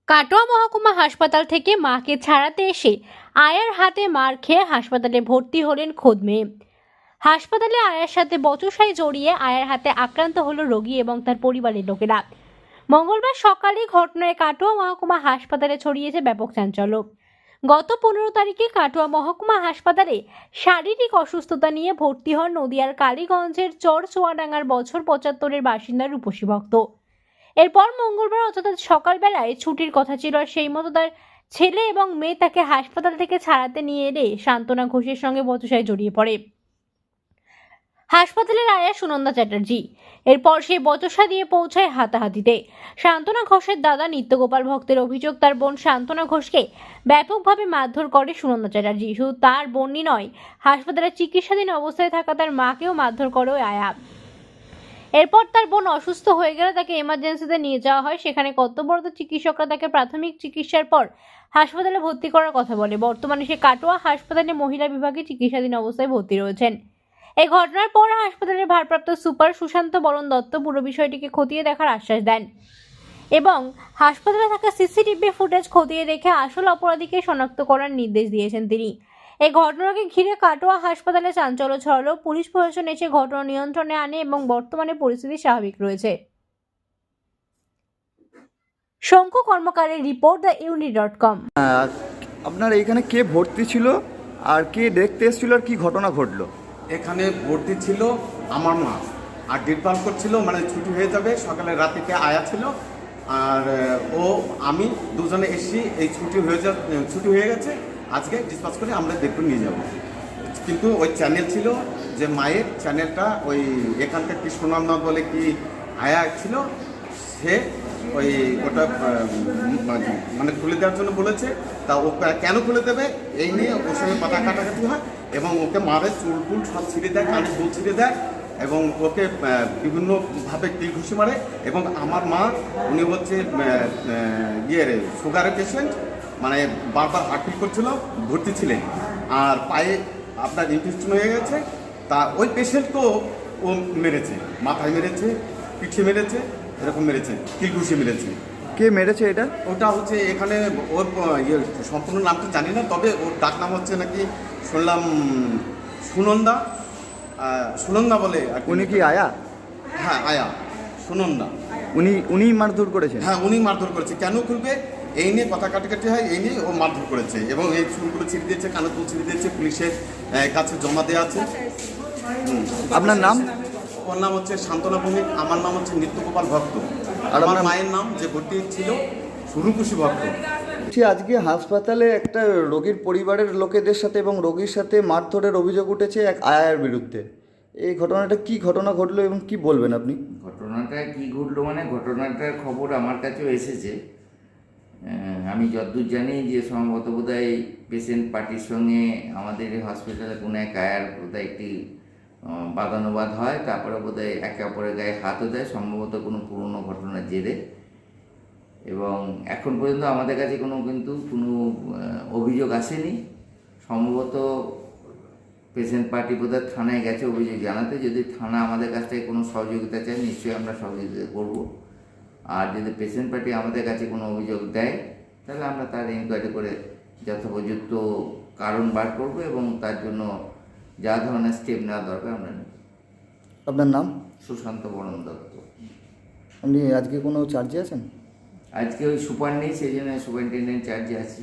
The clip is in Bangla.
কাটোয়া মহকুমা হাসপাতাল থেকে মাকে ছাড়াতে এসে আয়ার হাতে মার খেয়ে হাসপাতালে ভর্তি হলেন খোদ মেয়ে। হাসপাতালে আয়ার সাথে বচসায় জড়িয়ে আয়ার হাতে আক্রান্ত হলো রোগী এবং তার পরিবারের লোকেরা। মঙ্গলবার সকালে ঘটনায় কাটোয়া মহকুমা হাসপাতালে ছড়িয়েছে ব্যাপক চাঞ্চল্য। গত 15 তারিখে কাটোয়া মহকুমা হাসপাতালে শারীরিক অসুস্থতা নিয়ে ভর্তি হন নদিয়ার কালীগঞ্জের চরচুয়াডাঙ্গার বছর 75-এর বাসিন্দা রূপসী ভক্ত। এরপর মঙ্গলবার অর্থাৎ সকালবেলায় ছুটির কথা ছিল, আর সেই মতো তার ছেলে এবং মেয়ে তাকে হাসপাতাল থেকে ছাড়াতে নিয়ে এলে সান্ত্বনা ঘোষের সঙ্গে বচসায় জড়িয়ে পড়ে হাসপাতালের আয়া সুনন্দা চ্যাটার্জি। এরপর সেই বচসা দিয়ে পৌঁছায় হাতাহাতিতে। সান্ত্বনা ঘোষের দাদা নিত্যগোপাল ভক্তের অভিযোগ, তার বোন সান্ত্বনা ঘোষকে ব্যাপকভাবে মারধর করে সুনন্দা চ্যাটার্জি। শুধু তার বোনই নয়, হাসপাতালে চিকিৎসাধীন অবস্থায় থাকা তার মাকেও মারধর করে ওই আয়া। এরপর তার বোন অসুস্থ হয়ে গেলে তাকে এমার্জেন্সিতে নিয়ে যাওয়া হয়। সেখানে কর্তব্যরত চিকিৎসকরা তাকে প্রাথমিক চিকিৎসার পর হাসপাতালে ভর্তি করার কথা বলে। বর্তমানে সে কাটোয়া হাসপাতালে মহিলা বিভাগে চিকিৎসাধীন অবস্থায় ভর্তি রয়েছেন। এই ঘটনার পর হাসপাতালের ভারপ্রাপ্ত সুপার সুশান্ত বরণ দত্ত পুরো বিষয়টিকে খতিয়ে দেখার আশ্বাস দেন এবং হাসপাতালে থাকা সিসিটিভি ফুটেজ খতিয়ে দেখে আসল অপরাধীকে শনাক্ত করার নির্দেশ দিয়েছেন তিনি। এই ঘটনাকে ঘিরে কাটোয়া হাসপাতালে চাঞ্চল্য ছড়ালো। পুলিশ প্রশাসন এসে ঘটনা নিয়ন্ত্রণে আনে এবং বর্তমানে পরিস্থিতি স্বাভাবিক রয়েছে। শঙ্কু কর্মকারের রিপোর্ট, theunit.com। আপনার এখানে কে ভর্তি ছিল আর কে দেখতে এসেছিল আর কি ঘটনা ঘটলো? এখানে ভর্তি ছিল আমার মা, আর দেখভাল করছিল, মানে ছুটি হয়ে যাবে সকালে রাতিতে আয়া ছিল, আর আমি দুজনে এসেছি। এই ছুটি হয়ে গেছে, আজকে ডিসপাস করে আমরা দেখতে নিয়ে যাব। কিন্তু ওই চ্যানেল ছিল যে মায়ের চ্যানেলটা, ওই এখানকার কৃষ্ণনন্দন বলে কি আয়া ছিল, সে ওই ওটা মানে খুলে দেওয়ার জন্য বলেছে। তা ও কেন খুলে দেবে এই নিয়ে ওর সঙ্গে কথা কাটাকাটি হয় এবং ওকে মারে, চুল টুল সব ছিঁড়ে দেয়, কানে চুল ছিঁড়ে দেয় এবং ওকে বিভিন্নভাবে তীর ঘুষি মারে। এবং আমার মা, উনি হচ্ছে সুগারের পেশেন্ট, মানে বারবার হার্টফিল করছিল, ভর্তি ছিলেন, আর পায়ে আপনার ইনফেকশন হয়ে গেছে। তা ওই পেশেন্টকেও ও মেরেছে, মাথায় মেরেছে, পিঠে মেরেছে, এরকম মেরেছে, তীর ঘুষি মেরেছে। কে মেরেছে এটা? ওটা হচ্ছে এখানে ওর সম্পূর্ণ নামটা জানি না, তবে ওর ডাক নাম হচ্ছে নাকি শুনলাম সুনন্দা বলে। উনি কি আয়া? হ্যাঁ, আয়া সুনন্দা। উনি মারধর করেছেন? হ্যাঁ, উনি মারধর করেছে। কেন করবে এই নিয়ে কথা কাটাকাটি হয়, এই নিয়ে ও মারধর করেছে এবং এই চুলগুলো ছিঁড়ে দিয়েছে, কানে চুল ছিঁড়ে দিয়েছে, পুলিশের কাছে জমা দেওয়া আছে। আপনার নাম? ওর নাম হচ্ছে সান্ত্বনা ভৌমিক, আমার নাম হচ্ছে নিত্যগোপাল ভক্ত, আর আমার মায়ের নাম যে ভর্তি ছিল রূপসী ভক্ত। আজকে হাসপাতালে একটা রোগীর পরিবারের লোকেদের সাথে এবং রোগীর সাথে মারধরের অভিযোগ উঠেছে এক আয়ার বিরুদ্ধে। এই ঘটনাটা কি ঘটনা ঘটলো এবং কি বলবেন আপনি? ঘটনাটা কি ঘটলো মানে ঘটনাটার খবর আমার কাছেও এসেছে। আমি যতদূর জানি যে সম্ভবত বোধহয় পেশেন্ট পার্টির সঙ্গে আমাদের এই হসপিটালে কোনো এক আয়ার বোধহয় একটি বাদানুবাদ হয়, তারপরে বোধহয় একে অপরের গায়ে হাতও দেয়, সম্ভবত কোনো পুরনো ঘটনার জেরে। এবং এখন পর্যন্ত আমাদের কাছে কোনো অভিযোগ আসেনি। সম্ভবত পেশেন্ট পার্টি বোধহয় থানায় গেছে অভিযোগ জানাতে। যদি থানা আমাদের কাছ থেকে কোনো সহযোগিতা চায়, নিশ্চয়ই আমরা সহযোগিতা করব। আর যদি পেশেন্ট পার্টি আমাদের কাছে কোনো অভিযোগ দেয়, তাহলে আমরা তার ইনকোয়ারি করে যথোপযুক্ত কারণ বার করব এবং তার জন্য যা ধরনের স্টেপ নেওয়া দরকার আমরা নেব। আপনার নাম? সুশান্ত বরণ দত্ত। আপনি আজকে কোনো চার্জে আছেন? আজকে ওই সুপার নেই, সেই জন্য সুপারিনটেন্ডেন্ট চার্জে আছি।